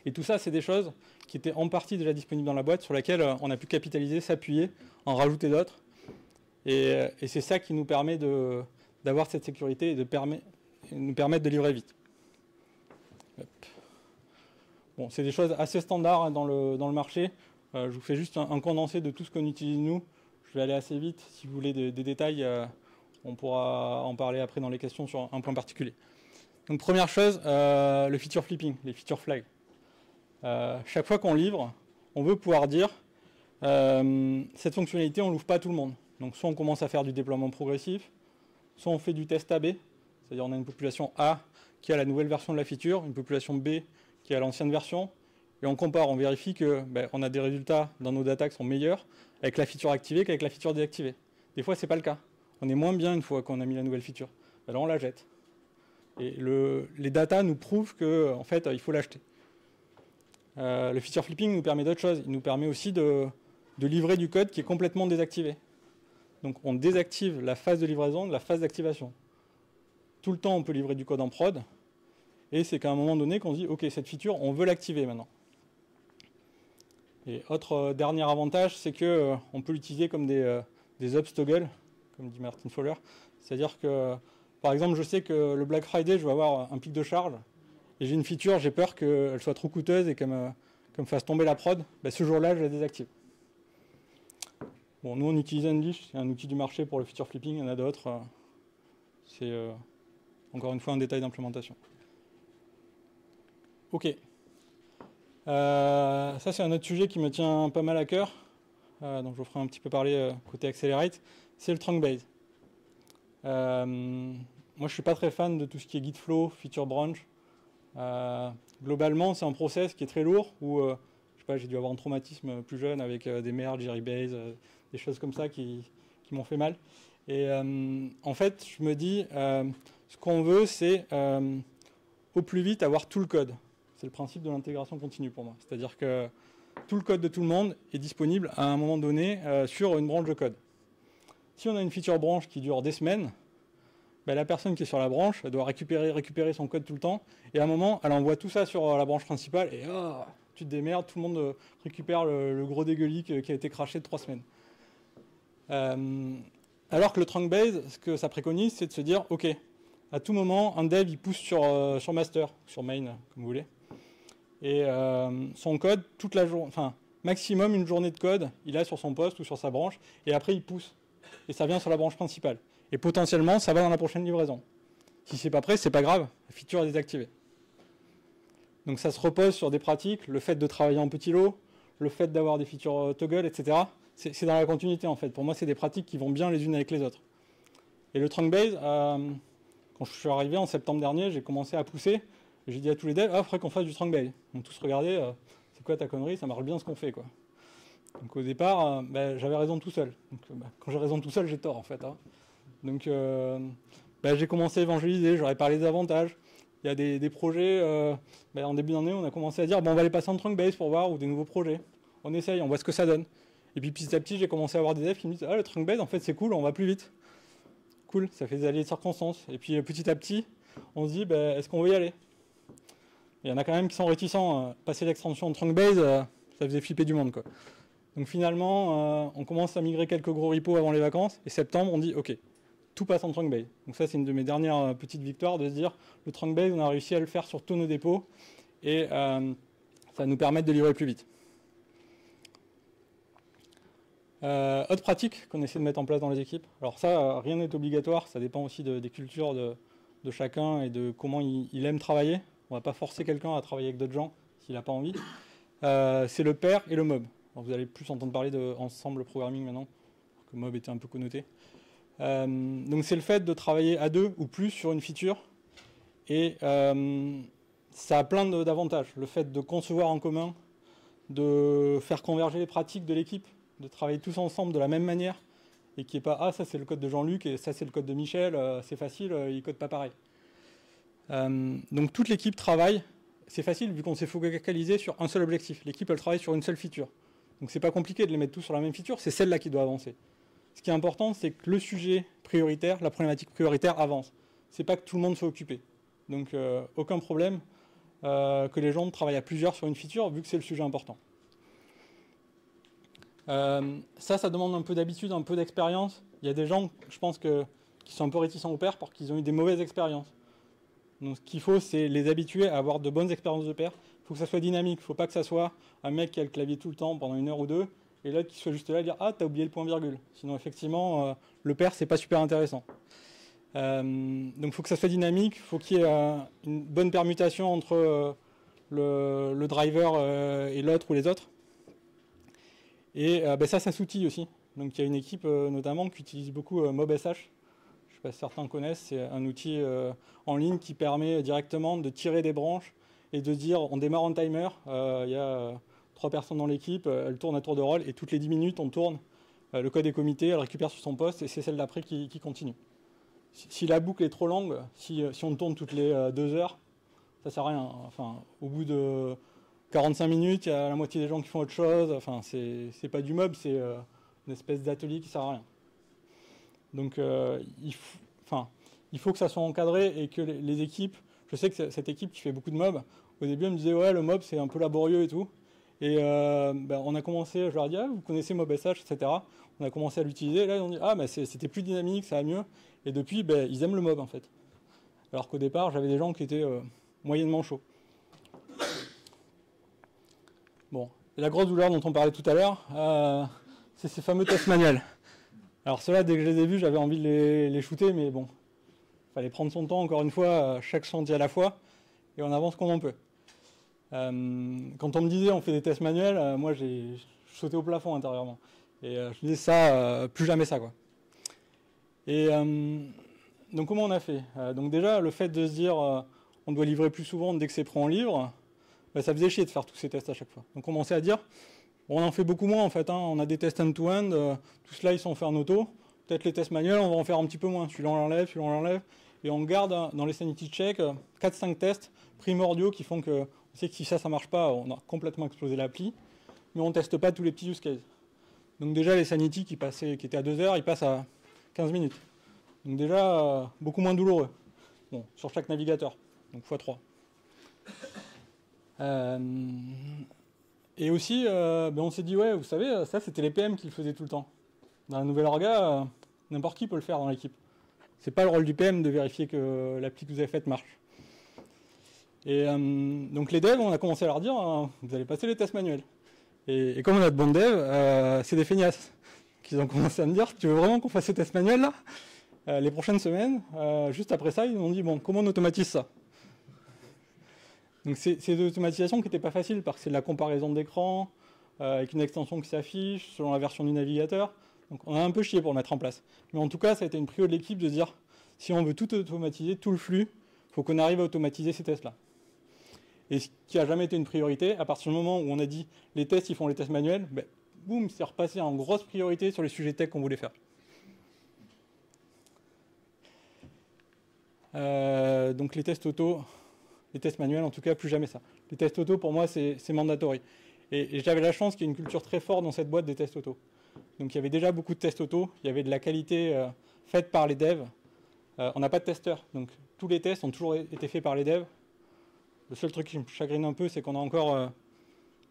Et tout ça, c'est des choses qui étaient en partie déjà disponibles dans la boîte, sur lesquelles on a pu capitaliser, s'appuyer, en rajouter d'autres. Et c'est ça qui nous permet d'avoir cette sécurité et nous permettre de livrer vite. Hop. Bon, c'est des choses assez standards dans le marché. Je vous fais juste un condensé de tout ce qu'on utilise nous. Je vais aller assez vite. Si vous voulez des détails, on pourra en parler après dans les questions sur un point particulier. Donc première chose, le feature flipping, les feature flags. Chaque fois qu'on livre, on veut pouvoir dire cette fonctionnalité, on ne l'ouvre pas à tout le monde. Donc soit on commence à faire du déploiement progressif, soit on fait du test AB, c'est-à-dire on a une population A qui a la nouvelle version de la feature, une population B qui a l'ancienne version, et on compare, on vérifie que on a des résultats dans nos data qui sont meilleurs avec la feature activée qu'avec la feature désactivée. Des fois, ce n'est pas le cas. On est moins bien une fois qu'on a mis la nouvelle feature. Alors on la jette. Et les data nous prouvent qu'en fait, il faut l'acheter. Le feature flipping nous permet d'autres choses. Il nous permet aussi de livrer du code qui est complètement désactivé. Donc on désactive la phase de livraison de la phase d'activation. Tout le temps, on peut livrer du code en prod. Et c'est qu'à un moment donné qu'on se dit, OK, cette feature, on veut l'activer maintenant. Et autre dernier avantage, c'est qu'on peut l'utiliser comme des ups toggle, comme dit Martin Fowler. C'est-à-dire que, par exemple, je sais que le Black Friday, je vais avoir un pic de charge. Et j'ai une feature, j'ai peur qu'elle soit trop coûteuse et qu'elle me fasse tomber la prod. Ce jour-là, je la désactive. Bon, nous, on utilise Unleash, c'est un outil du marché pour le feature flipping. Il y en a d'autres. C'est encore une fois un détail d'implémentation. OK. Ça, c'est un autre sujet qui me tient pas mal à cœur. Donc, je vous ferai un petit peu parler côté Accelerate. C'est le trunk base. Moi, je ne suis pas très fan de tout ce qui est git flow, feature branch. Globalement, c'est un process qui est très lourd où je sais pas, j'ai dû avoir un traumatisme plus jeune avec des merges, Jerry-base, des choses comme ça qui m'ont fait mal. Et en fait, je me dis, ce qu'on veut, c'est au plus vite avoir tout le code. C'est le principe de l'intégration continue pour moi. C'est-à-dire que tout le code de tout le monde est disponible à un moment donné sur une branche de code. Si on a une feature branche qui dure des semaines, la personne qui est sur la branche elle doit récupérer son code tout le temps. Et à un moment, elle envoie tout ça sur la branche principale et tu te démerdes, tout le monde récupère le gros dégueulis qui a été craché de 3 semaines. Alors que le trunk base, ce que ça préconise, c'est de se dire, OK, à tout moment, un dev, il pousse sur master, sur main, comme vous voulez. Et son code, toute la journée, enfin, maximum une journée de code, il a sur son poste ou sur sa branche, et après il pousse. Et ça vient sur la branche principale. Et potentiellement, ça va dans la prochaine livraison. Si c'est pas prêt, c'est pas grave, la feature est désactivée. Donc ça se repose sur des pratiques, le fait de travailler en petits lots, le fait d'avoir des features toggle, etc. C'est dans la continuité en fait. Pour moi, c'est des pratiques qui vont bien les unes avec les autres. Et le trunk base, quand je suis arrivé en septembre dernier, j'ai commencé à pousser. J'ai dit à tous les devs, il faudrait qu'on fasse du trunk base. Ils m'ont tous regardé, c'est quoi ta connerie, ça marche bien ce qu'on fait, quoi. Donc au départ, j'avais raison tout seul. Donc, quand j'ai raison tout seul, j'ai tort en fait. Hein. Donc j'ai commencé à évangéliser, j'aurais parlé des avantages. Il y a des projets, en début d'année, on a commencé à dire, on va aller passer en trunk base pour voir, ou des nouveaux projets. On essaye, on voit ce que ça donne. Et puis petit à petit, j'ai commencé à avoir des devs qui me disent, le trunk base, en fait, c'est cool, on va plus vite. Cool, ça fait des allées de circonstances. Et puis petit à petit, on se dit, est-ce qu'on veut y aller? Il y en a quand même qui sont réticents. Passer l'extension en trunk base, ça faisait flipper du monde, quoi. Donc finalement, on commence à migrer quelques gros repos avant les vacances. Et septembre, on dit, OK, tout passe en trunk base. Donc ça, c'est une de mes dernières petites victoires, de se dire, le trunk base, on a réussi à le faire sur tous nos dépôts. Et ça va nous permettre de livrer plus vite. Autre pratique qu'on essaie de mettre en place dans les équipes. Alors ça, rien n'est obligatoire. Ça dépend aussi des cultures de chacun et de comment il aime travailler. On ne va pas forcer quelqu'un à travailler avec d'autres gens. s'il n'a pas envie. C'est le pair et le mob. Alors, vous allez plus entendre parler d'ensemble programming maintenant, alors que mob était un peu connoté. Donc c'est le fait de travailler à 2 ou plus sur une feature. Et ça a plein d'avantages. Le fait de concevoir en commun, de faire converger les pratiques de l'équipe, de travailler tous ensemble de la même manière, et qui n'est pas « Ah, ça c'est le code de Jean-Luc, et ça c'est le code de Michel, c'est facile, il ne code pas pareil ». Donc toute l'équipe travaille, c'est facile vu qu'on s'est focalisé sur un seul objectif. L'équipe elle travaille sur une seule feature. Donc c'est pas compliqué de les mettre tous sur la même feature, c'est celle-là qui doit avancer. Ce qui est important, c'est que le sujet prioritaire, la problématique prioritaire avance. C'est pas que tout le monde soit occupé. Donc aucun problème que les gens travaillent à plusieurs sur une feature vu que c'est le sujet important. Ça demande un peu d'habitude, un peu d'expérience. Il y a des gens, je pense, qui sont un peu réticents au pair parce qu'ils ont eu des mauvaises expériences. Donc ce qu'il faut, c'est les habituer à avoir de bonnes expériences de pair. Il faut que ça soit dynamique. Il ne faut pas que ça soit un mec qui a le clavier tout le temps pendant 1 heure ou 2 et l'autre qui soit juste là et dire « Ah, t'as oublié le point-virgule ». Sinon, effectivement, le pair, c'est pas super intéressant. Donc il faut que ça soit dynamique. Il faut qu'il y ait une bonne permutation entre le driver et l'autre ou les autres. Et ça s'outille aussi. Donc il y a une équipe notamment qui utilise beaucoup MobSH. Je ne sais pas si certains connaissent, c'est un outil en ligne qui permet directement de tirer des branches et de dire on démarre en timer, il y a 3 personnes dans l'équipe, elles tournent à tour de rôle et toutes les 10 minutes on tourne, le code est committé, elle récupère sur son poste et c'est celle d'après qui continue. Si la boucle est trop longue, si on tourne toutes les 2 heures, ça sert à rien. Enfin, au bout de 45 minutes, il y a la moitié des gens qui font autre chose. Enfin, c'est pas du mob, c'est une espèce d'atelier qui sert à rien. Donc, il faut que ça soit encadré et que les équipes... Je sais que cette équipe qui fait beaucoup de mob, au début, elle me disait « Ouais, le mob, c'est un peu laborieux et tout. » Et on a commencé, je leur ai dit « Ah, vous connaissez MobSH, etc. » On a commencé à l'utiliser. Là, ils ont dit « Ah, c'était plus dynamique, ça va mieux. » Et depuis, ils aiment le mob, en fait. Alors qu'au départ, j'avais des gens qui étaient moyennement chauds. Bon, et la grosse douleur dont on parlait tout à l'heure, c'est ces fameux tests manuels. Alors ceux-là, dès que je les ai vus, j'avais envie de les shooter, mais bon, il fallait prendre son temps, encore une fois, chaque chantier à la fois, et on avance comme on peut. Quand on me disait on fait des tests manuels, moi j'ai sauté au plafond intérieurement. Et je disais ça, plus jamais ça, quoi. Et donc comment on a fait? Donc déjà, le fait de se dire on doit livrer plus souvent dès que c'est pris en livre, ça faisait chier de faire tous ces tests à chaque fois. Donc on commençait à dire, on en fait beaucoup moins en fait, hein. On a des tests end-to-end, tout cela ils sont faits en auto, peut-être les tests manuels on va en faire un petit peu moins, celui-là on l'enlève, celui-là on l'enlève, et on garde dans les sanity checks 4-5 tests primordiaux qui font que, on sait que si ça marche pas, on a complètement explosé l'appli, mais on ne teste pas tous les petits use cases. Donc déjà les sanity qui étaient à 2 heures, ils passent à 15 minutes. Donc déjà beaucoup moins douloureux, bon, sur chaque navigateur, donc x3. Et aussi, on s'est dit, ouais, vous savez, ça c'était les PM qui le faisaient tout le temps. Dans la nouvelle orga, n'importe qui peut le faire dans l'équipe. C'est pas le rôle du PM de vérifier que l'appli que vous avez faite marche. Et donc les devs, on a commencé à leur dire, vous allez passer les tests manuels. Et comme on a de bons devs, c'est des feignasses. Ils ont commencé à me dire, tu veux vraiment qu'on fasse ces tests manuels là les prochaines semaines, juste après ça, ils m'ont dit, bon, comment on automatise ça? Donc c'est des automatisations qui n'étaient pas faciles parce que c'est de la comparaison d'écran avec une extension qui s'affiche selon la version du navigateur. Donc on a un peu chié pour le mettre en place. Mais en tout cas, ça a été une prio de l'équipe de dire si on veut tout automatiser, tout le flux, il faut qu'on arrive à automatiser ces tests-là. Et ce qui n'a jamais été une priorité, à partir du moment où on a dit les tests, ils font les tests manuels, boum, c'est repassé en grosse priorité sur les sujets tech qu'on voulait faire. Donc les tests auto... Les tests manuels, en tout cas, plus jamais ça. Les tests auto, pour moi, c'est mandatory. Et j'avais la chance qu'il y ait une culture très forte dans cette boîte des tests auto. Donc il y avait déjà beaucoup de tests auto, il y avait de la qualité faite par les devs. On n'a pas de testeurs, donc tous les tests ont toujours été faits par les devs. Le seul truc qui me chagrine un peu, c'est qu'on a encore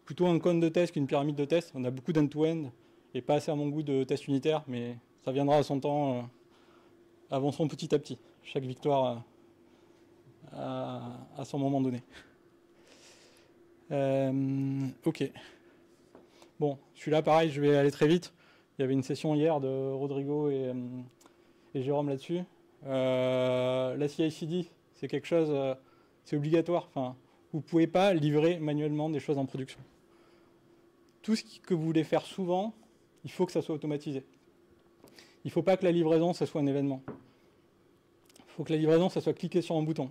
plutôt un cône de test qu'une pyramide de tests. On a beaucoup d'end-to-end et pas assez à mon goût de tests unitaires, mais ça viendra à son temps, avançons petit à petit. Chaque victoire... à son moment donné. Ok. Bon, celui-là, pareil, je vais aller très vite. Il y avait une session hier de Rodrigo et Jérôme là-dessus. La CI/CD, c'est quelque chose, c'est obligatoire. Enfin, vous ne pouvez pas livrer manuellement des choses en production. Tout ce que vous voulez faire souvent, il faut que ça soit automatisé. Il ne faut pas que la livraison, ça soit un événement. Il faut que la livraison, ça soit cliquer sur un bouton.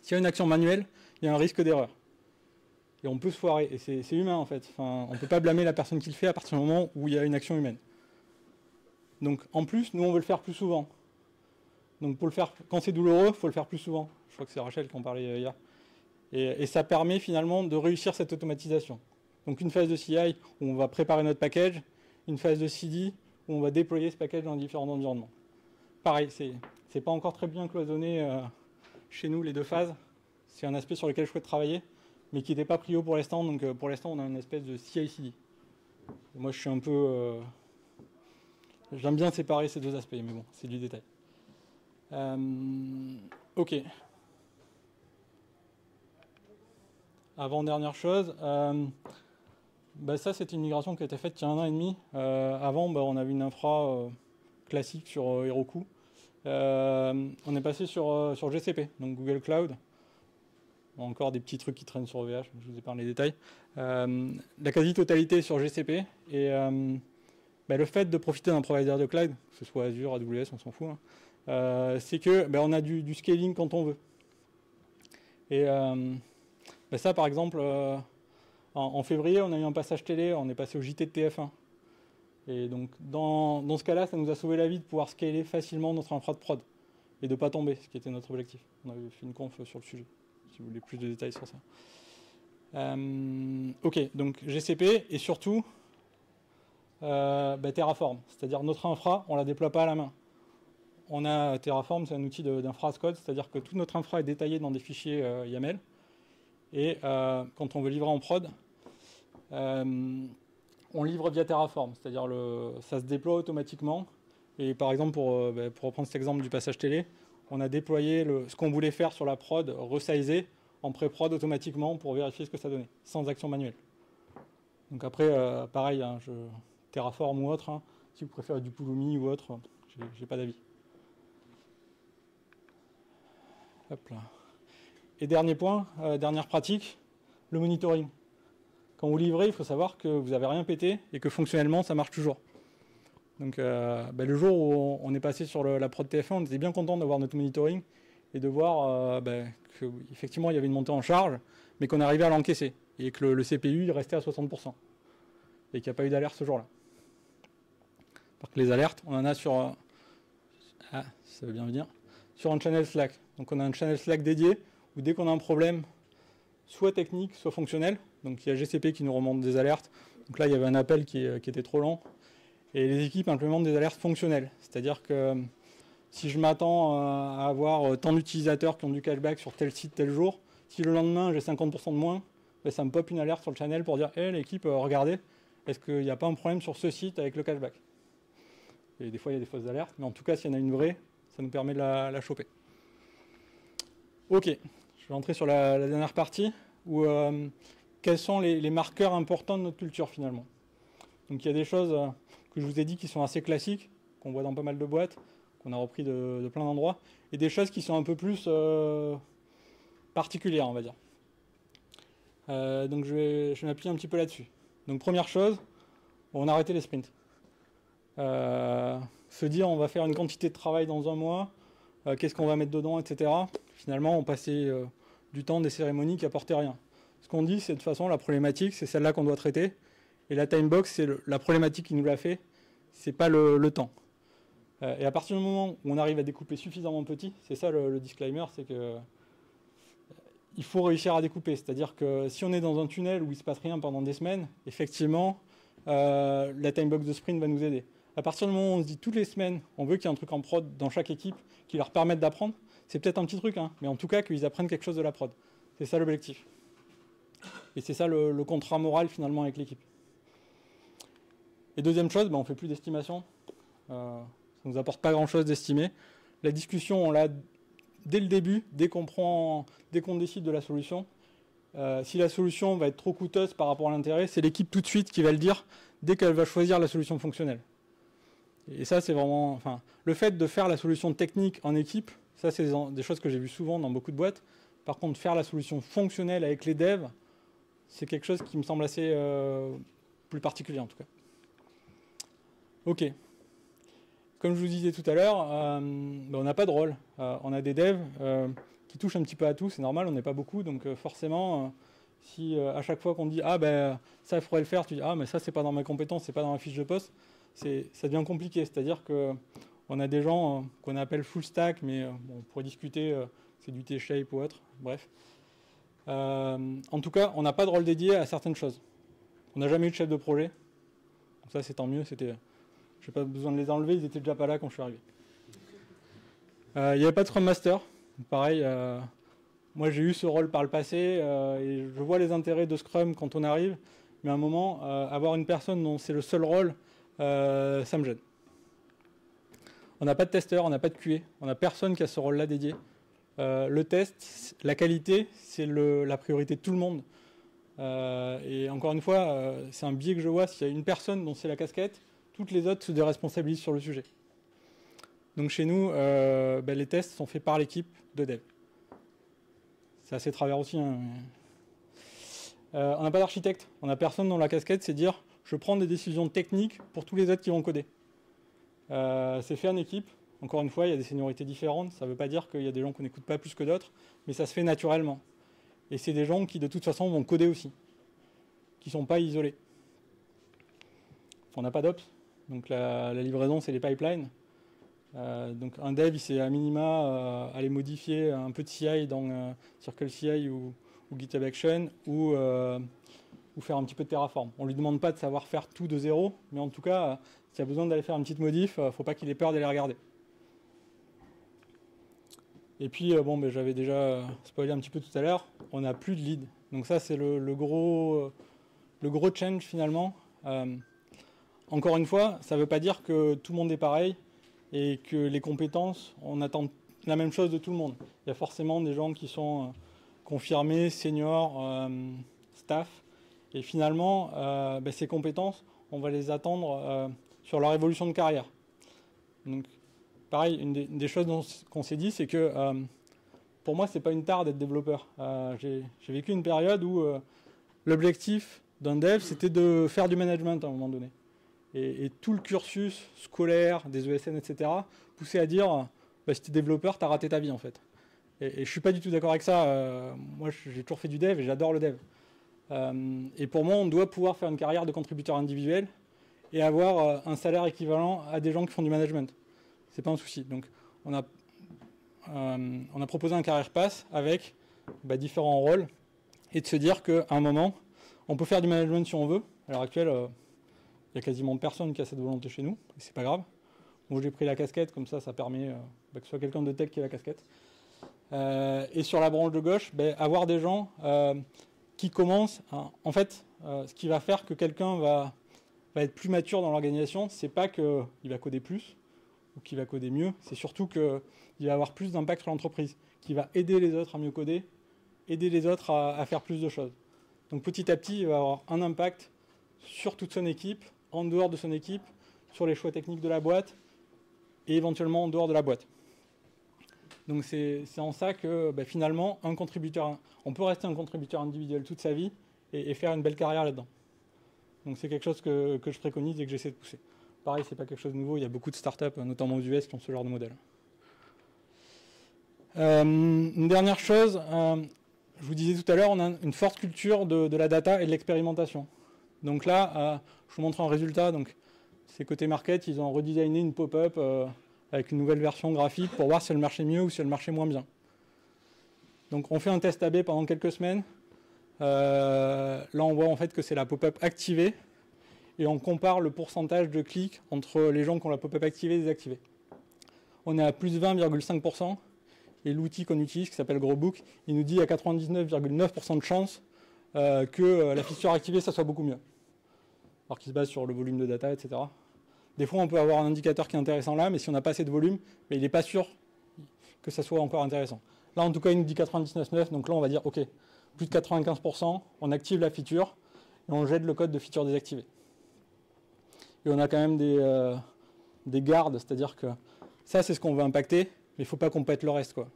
S'il y a une action manuelle, il y a un risque d'erreur. Et on peut se foirer. Et c'est humain, en fait. Enfin, on ne peut pas blâmer la personne qui le fait à partir du moment où il y a une action humaine. Donc, en plus, nous, on veut le faire plus souvent. Donc, pour le faire, quand c'est douloureux, il faut le faire plus souvent. Je crois que c'est Rachel qui en parlait hier. Et ça permet finalement de réussir cette automatisation. Donc, une phase de CI où on va préparer notre package, une phase de CD où on va déployer ce package dans différents environnements. Pareil, c'est pas encore très bien cloisonné chez nous, les deux phases. C'est un aspect sur lequel je souhaite travailler, mais qui n'était pas prio pour l'instant. Donc, pour l'instant, on a une espèce de CI/CD. Moi, je suis un peu... J'aime bien séparer ces deux aspects, mais bon, c'est du détail. Ok. Avant-dernière chose, ça, c'était une migration qui a été faite il y a 1 an et demi. Avant, on avait une infra classique sur Heroku. On est passé sur GCP, donc Google Cloud. Encore des petits trucs qui traînent sur OVH, je vous ai parlé des détails. La quasi-totalité sur GCP. Et le fait de profiter d'un provider de cloud, que ce soit Azure, AWS, on s'en fout, c'est que on a du scaling quand on veut. Et ça, par exemple, en février, on a eu un passage télé, on est passé au JT de TF1. Et donc, dans ce cas-là, ça nous a sauvé la vie de pouvoir scaler facilement notre infra de prod et de ne pas tomber, ce qui était notre objectif. On avait fait une conf sur le sujet, si vous voulez plus de détails sur ça. Ok, donc GCP et surtout Terraform, c'est-à-dire notre infra, on ne la déploie pas à la main. On a Terraform, c'est un outil d'infra as code, c'est-à-dire que toute notre infra est détaillée dans des fichiers YAML. Et quand on veut livrer en prod, on livre via Terraform, c'est-à-dire ça se déploie automatiquement. Et par exemple, pour reprendre cet exemple du passage télé, on a déployé ce qu'on voulait faire sur la prod, resizé en pré-prod automatiquement pour vérifier ce que ça donnait, sans action manuelle. Donc après, pareil, Terraform ou autre, si vous préférez du Pulumi ou autre, j'ai pas d'avis. Hop là. Et dernier point, dernière pratique, le monitoring. Quand vous livrez, il faut savoir que vous n'avez rien pété et que fonctionnellement, ça marche toujours. Donc le jour où on est passé sur la prod TF1, on était bien content d'avoir notre monitoring et de voir qu'effectivement, il y avait une montée en charge, mais qu'on arrivait à l'encaisser et que le CPU il restait à 60%. Et qu'il n'y a pas eu d'alerte ce jour-là. Parce que les alertes, on en a sur... ça veut bien venir. Sur un channel Slack. Donc on a un channel Slack dédié où dès qu'on a un problème, soit technique, soit fonctionnel, donc il y a GCP qui nous remonte des alertes. Donc là, il y avait un appel qui était trop lent. Et les équipes implémentent des alertes fonctionnelles. C'est-à-dire que si je m'attends à avoir tant d'utilisateurs qui ont du cashback sur tel site, tel jour, si le lendemain, j'ai 50% de moins, ça me pop une alerte sur le channel pour dire « Hey, l'équipe, regardez, est-ce qu'il n'y a pas un problème sur ce site avec le cashback ?» Et des fois, il y a des fausses alertes, mais en tout cas, s'il y en a une vraie, ça nous permet de la choper. Ok, je vais entrer sur la dernière partie, où quels sont les marqueurs importants de notre culture, finalement. Donc il y a des choses que je vous ai dit qui sont assez classiques, qu'on voit dans pas mal de boîtes, qu'on a repris de plein d'endroits, et des choses qui sont un peu plus particulières, on va dire. Donc je vais m'appuyer un petit peu là-dessus. Donc première chose, on a arrêté les sprints. Se dire on va faire une quantité de travail dans un mois, qu'est-ce qu'on va mettre dedans, etc. Finalement, on passait du temps des cérémonies qui apportaient rien. Ce qu'on dit, c'est de toute façon, la problématique, c'est celle-là qu'on doit traiter. Et la time box, c'est la problématique qui nous l'a fait, c'est pas le temps. Et à partir du moment où on arrive à découper suffisamment petit, c'est ça le disclaimer, c'est que il faut réussir à découper. C'est-à-dire que si on est dans un tunnel où il ne se passe rien pendant des semaines, effectivement, la time box de sprint va nous aider. À partir du moment où on se dit toutes les semaines, on veut qu'il y ait un truc en prod dans chaque équipe qui leur permette d'apprendre, c'est peut-être un petit truc, mais en tout cas qu'ils apprennent quelque chose de la prod. C'est ça l'objectif. Et c'est ça le contrat moral finalement avec l'équipe. Et deuxième chose, on ne fait plus d'estimation. Ça ne nous apporte pas grand-chose d'estimer. La discussion, on l'a dès le début, dès qu'on décide de la solution. Si la solution va être trop coûteuse par rapport à l'intérêt, c'est l'équipe tout de suite qui va le dire dès qu'elle va choisir la solution fonctionnelle. Et ça, c'est vraiment... le fait de faire la solution technique en équipe, ça, c'est des choses que j'ai vues souvent dans beaucoup de boîtes. Par contre, faire la solution fonctionnelle avec les devs, c'est quelque chose qui me semble assez plus particulier en tout cas. Ok. Comme je vous disais tout à l'heure, on n'a pas de rôle. On a des devs qui touchent un petit peu à tout, c'est normal, on n'est pas beaucoup, donc forcément, si à chaque fois qu'on dit « Ah ben ça il faudrait le faire », tu dis « Ah mais ça c'est pas dans ma compétence, c'est pas dans ma fiche de poste », ça devient compliqué. C'est-à-dire qu'on a des gens qu'on appelle full stack, mais on pourrait discuter, c'est du T-shape ou autre, bref. En tout cas, on n'a pas de rôle dédié à certaines choses. On n'a jamais eu de chef de projet. Donc ça c'est tant mieux, je n'ai pas besoin de les enlever, ils étaient déjà pas là quand je suis arrivé. Il n'y avait pas de Scrum Master. Pareil, moi j'ai eu ce rôle par le passé et je vois les intérêts de Scrum quand on arrive, mais à un moment, avoir une personne dont c'est le seul rôle, ça me gêne. On n'a pas de testeur, on n'a pas de QA, on n'a personne qui a ce rôle-là dédié. Le test, la qualité, c'est la priorité de tout le monde. Et encore une fois, c'est un biais que je vois, s'il y a une personne dont c'est la casquette, toutes les autres se déresponsabilisent sur le sujet. Donc chez nous, les tests sont faits par l'équipe de dev. C'est assez travers aussi. Hein. On n'a pas d'architecte. On n'a personne dont la casquette, c'est dire je prends des décisions techniques pour tous les autres qui vont coder. C'est fait en équipe. Encore une fois, il y a des seniorités différentes. Ça ne veut pas dire qu'il y a des gens qu'on n'écoute pas plus que d'autres, mais ça se fait naturellement. Et c'est des gens qui, de toute façon, vont coder aussi, qui ne sont pas isolés. On n'a pas d'ops. Donc la livraison, c'est les pipelines. Donc un dev, il sait à minima aller modifier un peu de CI dans CircleCI ou GitHub Action ou faire un petit peu de Terraform. On ne lui demande pas de savoir faire tout de zéro, mais en tout cas, s'il y a besoin d'aller faire une petite modif, il ne faut pas qu'il ait peur d'aller regarder. Et puis, j'avais déjà spoilé un petit peu tout à l'heure, on n'a plus de lead. Donc ça, c'est le gros change finalement. Encore une fois, ça ne veut pas dire que tout le monde est pareil et que les compétences, on attend la même chose de tout le monde. Il y a forcément des gens qui sont confirmés, seniors, staff. Et finalement, ces compétences, on va les attendre sur leur évolution de carrière. Donc, pareil, une des choses qu'on s'est dit, c'est que pour moi, ce n'est pas une tare d'être développeur. J'ai vécu une période où l'objectif d'un dev, c'était de faire du management à un moment donné. Et tout le cursus scolaire des ESN, etc., poussait à dire si tu es développeur, tu as raté ta vie en fait. Et je ne suis pas du tout d'accord avec ça. Moi, j'ai toujours fait du dev et j'adore le dev. Et pour moi, on doit pouvoir faire une carrière de contributeur individuel et avoir un salaire équivalent à des gens qui font du management. C'est pas un souci. Donc, on a proposé un career pass avec différents rôles et de se dire qu'à un moment, on peut faire du management si on veut. À l'heure actuelle, il n'y a quasiment personne qui a cette volonté chez nous, et c'est pas grave. Moi, j'ai pris la casquette, comme ça permet que ce soit quelqu'un de tech qui ait la casquette. Et sur la branche de gauche, avoir des gens qui commencent. En fait, ce qui va faire que quelqu'un va être plus mature dans l'organisation, c'est pas qu'il va coder plus ou qu'il va coder mieux, c'est surtout qu'il va avoir plus d'impact sur l'entreprise, qui va aider les autres à mieux coder, aider les autres à faire plus de choses. Donc petit à petit, il va avoir un impact sur toute son équipe, en dehors de son équipe, sur les choix techniques de la boîte et éventuellement en dehors de la boîte. Donc c'est en ça que finalement, on peut rester un contributeur individuel toute sa vie et faire une belle carrière là-dedans. Donc c'est quelque chose que je préconise et que j'essaie de pousser. Pareil, c'est pas quelque chose de nouveau, il y a beaucoup de startups, notamment aux US, qui ont ce genre de modèle. Une dernière chose, je vous disais tout à l'heure, on a une forte culture de la data et de l'expérimentation. Donc là, je vous montre un résultat. Donc, c'est côté market, ils ont redesigné une pop-up avec une nouvelle version graphique pour voir si elle marchait mieux ou si elle marchait moins bien. Donc on fait un test AB pendant quelques semaines. Là, on voit en fait que c'est la pop-up activée et on compare le pourcentage de clics entre les gens qui ont la pop-up activée et désactivée. On est à plus 20,5% et l'outil qu'on utilise, qui s'appelle Growbook, il nous dit à 99,9% de chance que la feature activée, ça soit beaucoup mieux. Alors qu'il se base sur le volume de data, etc. Des fois, on peut avoir un indicateur qui est intéressant là, mais si on n'a pas assez de volume, il n'est pas sûr que ça soit encore intéressant. Là, en tout cas, il nous dit 99,9%, donc là, on va dire, OK, plus de 95%, on active la feature et on jette le code de feature désactivée. Et on a quand même des gardes, c'est-à-dire que ça, c'est ce qu'on veut impacter, mais il ne faut pas qu'on pète le reste, quoi.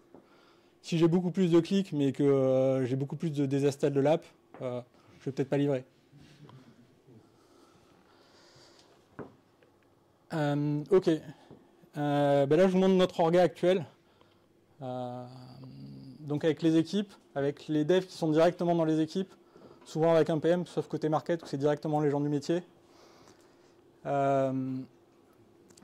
Si j'ai beaucoup plus de clics, mais que j'ai beaucoup plus de désinstalls de l'app, je vais peut-être pas livrer. Ok. Là, je vous montre notre orga actuel. Donc avec les équipes, avec les devs qui sont directement dans les équipes, souvent avec un PM, sauf côté market où c'est directement les gens du métier. Donc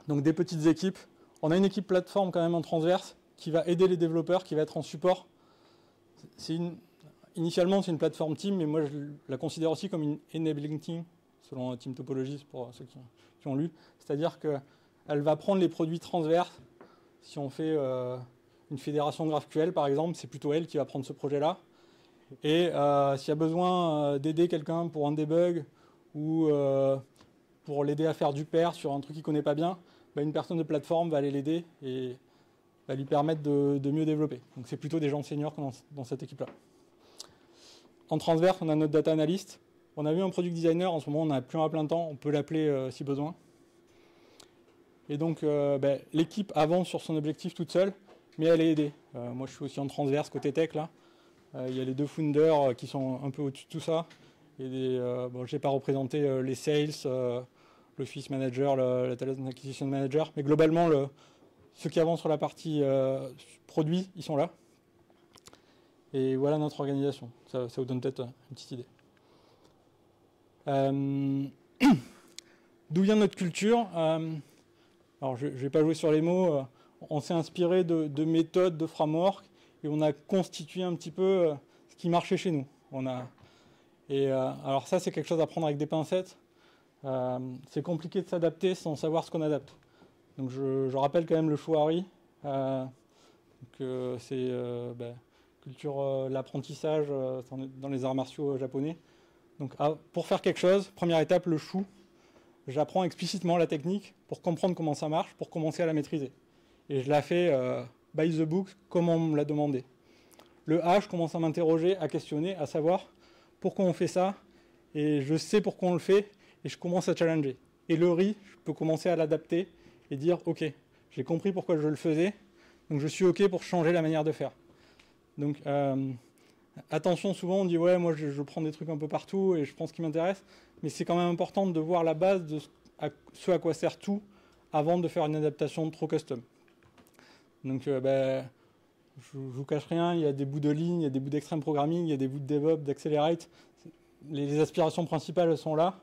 des petites équipes. On a une équipe plateforme quand même en transverse qui va aider les développeurs, qui va être en support. Initialement, c'est une plateforme team, mais moi, je la considère aussi comme une enabling team, selon Team Topologies, pour ceux qui ont lu. C'est-à-dire qu'elle va prendre les produits transverses. Si on fait une fédération GraphQL, par exemple, c'est plutôt elle qui va prendre ce projet-là. Et s'il y a besoin d'aider quelqu'un pour un debug ou pour l'aider à faire du pair sur un truc qu'il ne connaît pas bien, une personne de plateforme va aller l'aider et va lui permettre de mieux développer. Donc c'est plutôt des gens seniors dans cette équipe-là. En transverse, on a notre data analyst. On a vu un product designer, en ce moment on n'a plus un à plein temps, on peut l'appeler si besoin. Et donc l'équipe avance sur son objectif toute seule, mais elle est aidée. Moi je suis aussi en transverse côté tech là. Il y a les deux founders qui sont un peu au-dessus de tout ça. Je n'ai pas représenté les sales, l'office manager, la talent acquisition manager, mais globalement ceux qui avancent sur la partie produit, ils sont là. Et voilà notre organisation. Ça vous donne peut-être une petite idée. D'où vient notre culture? Alors, je ne vais pas jouer sur les mots. On s'est inspiré de méthodes, de frameworks, et on a constitué un petit peu ce qui marchait chez nous. Alors ça, c'est quelque chose à prendre avec des pincettes. C'est compliqué de s'adapter sans savoir ce qu'on adapte. Donc, je rappelle quand même le Shouari. C'est culture, l'apprentissage dans les arts martiaux japonais. Donc, pour faire quelque chose, première étape, le chou. J'apprends explicitement la technique pour comprendre comment ça marche, pour commencer à la maîtriser. Et je la fais by the book, comme on me l'a demandé. Le H, je commence à m'interroger, à questionner, à savoir pourquoi on fait ça. Et je sais pourquoi on le fait, et je commence à challenger. Et le RI, je peux commencer à l'adapter et dire, ok, j'ai compris pourquoi je le faisais, donc je suis ok pour changer la manière de faire. Donc, attention, souvent on dit, ouais, moi je prends des trucs un peu partout et je prends ce qui m'intéresse, mais c'est quand même important de voir la base de ce à quoi sert tout avant de faire une adaptation trop custom. Donc, je ne vous cache rien, il y a des bouts de ligne, il y a des bouts d'extreme programming, il y a des bouts de DevOps, d'Accelerate. Les aspirations principales sont là.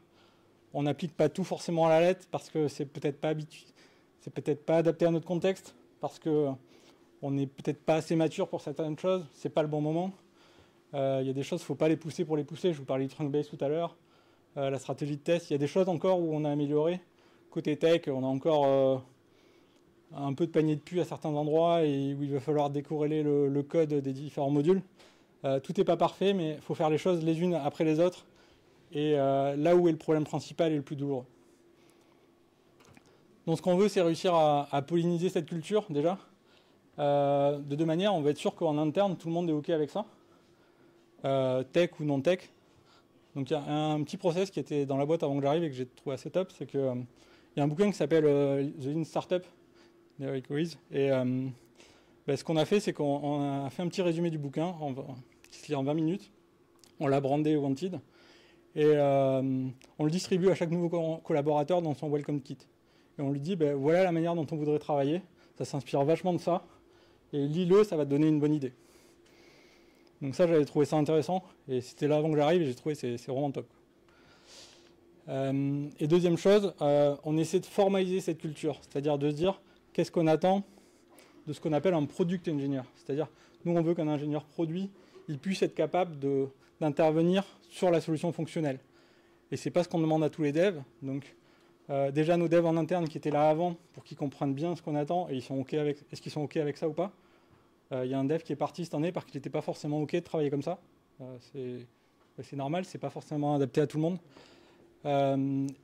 On n'applique pas tout forcément à la lettre parce que c'est peut-être pas adapté à notre contexte, parce qu'on n'est peut-être pas assez mature pour certaines choses, c'est pas le bon moment. Il y a des choses, il ne faut pas les pousser pour les pousser. Je vous parlais du trunk base tout à l'heure. La stratégie de test, il y a des choses encore où on a amélioré. Côté tech, on a encore un peu de panier de pu à certains endroits et où il va falloir décorréler le code des différents modules. Tout n'est pas parfait, mais il faut faire les choses les unes après les autres. Et là où est le problème principal et le plus douloureux. Donc ce qu'on veut, c'est réussir à polliniser cette culture, déjà. De deux manières, on va être sûr qu'en interne, tout le monde est OK avec ça. Tech ou non tech. Donc il y a un petit process qui était dans la boîte avant que j'arrive et que j'ai trouvé assez top, c'est qu'il y a un bouquin qui s'appelle The Lean Startup d'Eric Ries. Et ce qu'on a fait, c'est qu'on a fait un petit résumé du bouquin qui se lit en 20 minutes. On l'a brandé Wanted. Et on le distribue à chaque nouveau collaborateur dans son Welcome Kit. Et on lui dit, voilà la manière dont on voudrait travailler. Ça s'inspire vachement de ça. Et lis-le, ça va te donner une bonne idée. Donc ça, j'avais trouvé ça intéressant. Et c'était là avant que j'arrive et j'ai trouvé que c'est vraiment top. Et deuxième chose, on essaie de formaliser cette culture. C'est-à-dire de se dire, qu'est-ce qu'on attend de ce qu'on appelle un product engineer. C'est-à-dire, nous, on veut qu'un ingénieur produit, il puisse être capable d'intervenir sur la solution fonctionnelle. Et c'est pas ce qu'on demande à tous les devs. Donc, déjà, nos devs en interne qui étaient là avant, pour qu'ils comprennent bien ce qu'on attend, et est-ce qu'ils sont OK avec ça ou pas. Il y a un dev qui est parti cette année parce qu'il n'était pas forcément OK de travailler comme ça. C'est normal, c'est pas forcément adapté à tout le monde.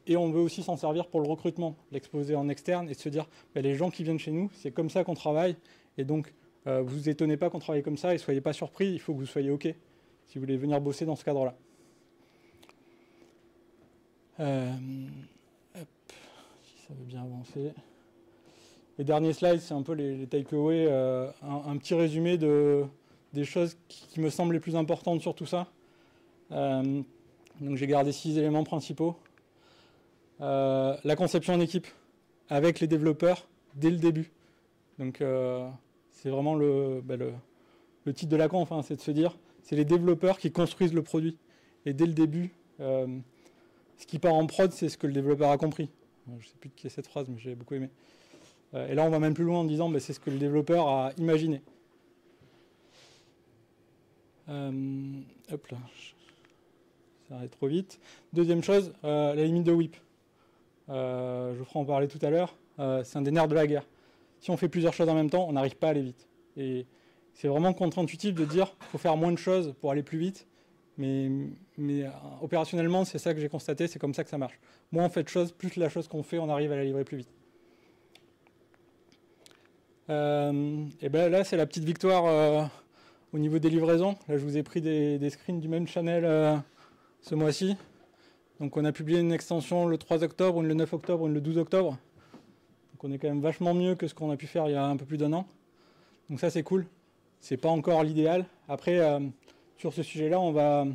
Et on veut aussi s'en servir pour le recrutement, l'exposer en externe et se dire, les gens qui viennent chez nous, c'est comme ça qu'on travaille. Et donc, vous vous étonnez pas qu'on travaille comme ça et soyez pas surpris, il faut que vous soyez OK si vous voulez venir bosser dans ce cadre-là. Si ça veut bien avancer. Les derniers slides, c'est un peu les takeaways, un petit résumé des choses qui me semblent les plus importantes sur tout ça. Donc j'ai gardé 6 éléments principaux. La conception en équipe avec les développeurs dès le début. Donc c'est vraiment le titre de la conf, hein, c'est de se dire, c'est les développeurs qui construisent le produit. Et dès le début, ce qui part en prod, c'est ce que le développeur a compris. Je ne sais plus de qui est cette phrase, mais j'ai beaucoup aimé. Et là, on va même plus loin en disant, c'est ce que le développeur a imaginé. Hop là, ça arrive trop vite. Deuxième chose, la limite de WIP. Je vous ferai en parler tout à l'heure. C'est un des nerfs de la guerre. Si on fait plusieurs choses en même temps, on n'arrive pas à aller vite. Et c'est vraiment contre-intuitif de dire qu'il faut faire moins de choses pour aller plus vite. Mais opérationnellement, c'est ça que j'ai constaté, c'est comme ça que ça marche. Moins on fait de choses, plus la chose qu'on fait, on arrive à la livrer plus vite. Et ben là, c'est la petite victoire au niveau des livraisons. Là, je vous ai pris des screens du même channel ce mois-ci. Donc on a publié une extension le 3 octobre, une le 9 octobre, une le 12 octobre. Donc on est quand même vachement mieux que ce qu'on a pu faire il y a un peu plus d'1 an. Donc ça, c'est cool. C'est pas encore l'idéal. Après, sur ce sujet-là, on va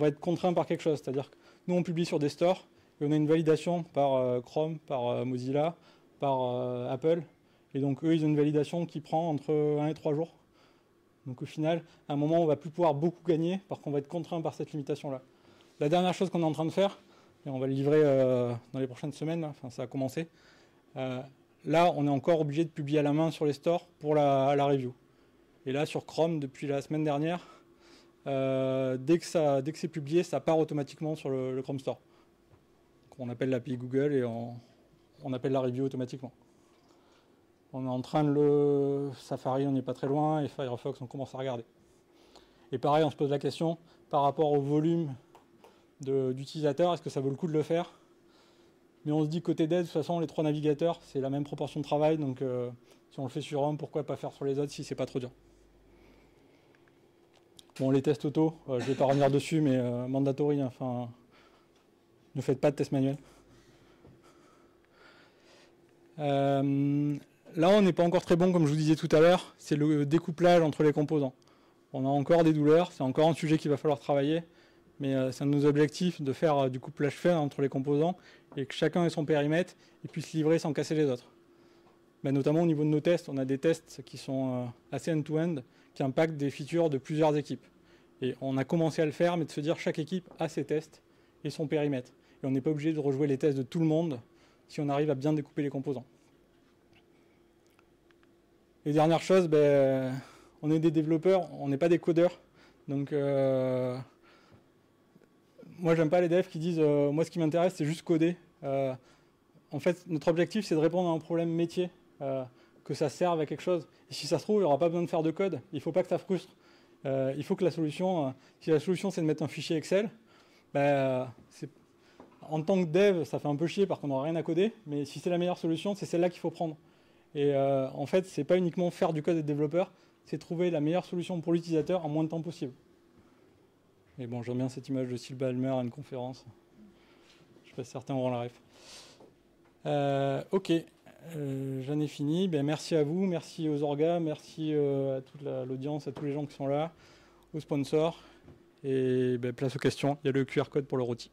être contraint par quelque chose. C'est-à-dire que nous, on publie sur des stores et on a une validation par Chrome, par Mozilla, par Apple. Et donc, eux, ils ont une validation qui prend entre 1 et 3 jours. Donc, au final, à un moment, on ne va plus pouvoir beaucoup gagner parce qu'on va être contraint par cette limitation-là. La dernière chose qu'on est en train de faire, et on va le livrer dans les prochaines semaines, enfin, ça a commencé. Là, on est encore obligé de publier à la main sur les stores pour la review. Et là, sur Chrome, depuis la semaine dernière, dès que c'est publié, ça part automatiquement sur le Chrome Store. Donc, on appelle l'API Google et on appelle la review automatiquement. On est en train de Safari, on n'est pas très loin, et Firefox, on commence à regarder. Et pareil, on se pose la question, par rapport au volume d'utilisateurs, est-ce que ça vaut le coup de le faire? Mais on se dit, côté dev, de toute façon, les 3 navigateurs, c'est la même proportion de travail, donc si on le fait sur un, pourquoi pas faire sur les autres si c'est pas trop dur? Bon, les tests auto, je ne vais pas revenir dessus, mais mandatory, enfin, ne faites pas de test manuel. Là, on n'est pas encore très bon, comme je vous disais tout à l'heure, c'est le découplage entre les composants. On a encore des douleurs, c'est encore un sujet qu'il va falloir travailler, mais c'est un de nos objectifs de faire du couplage fin entre les composants et que chacun ait son périmètre et puisse livrer sans casser les autres. Mais notamment au niveau de nos tests, on a des tests qui sont assez end-to-end, qui impactent des features de plusieurs équipes. Et on a commencé à le faire, mais de se dire chaque équipe a ses tests et son périmètre. Et on n'est pas obligé de rejouer les tests de tout le monde si on arrive à bien découper les composants. Les dernières choses, on est des développeurs, on n'est pas des codeurs. Donc, moi, j'aime pas les devs qui disent moi, ce qui m'intéresse, c'est juste coder. En fait, notre objectif, c'est de répondre à un problème métier, que ça serve à quelque chose. Et si ça se trouve, il n'y aura pas besoin de faire de code. Il ne faut pas que ça frustre. Il faut que la solution, si la solution, c'est de mettre un fichier Excel, en tant que dev, ça fait un peu chier parce qu'on n'aura rien à coder. Mais si c'est la meilleure solution, c'est celle-là qu'il faut prendre. Et en fait, c'est pas uniquement faire du code et développeur, c'est trouver la meilleure solution pour l'utilisateur en moins de temps possible. Et bon, j'aime bien cette image de Sylvain Almer à une conférence. Je sais pas si certains auront la ref. Ok, j'en ai fini. Merci à vous, merci aux orgas, merci à toute l'audience, à tous les gens qui sont là, aux sponsors. Et place aux questions. Il y a le QR code pour le rôti.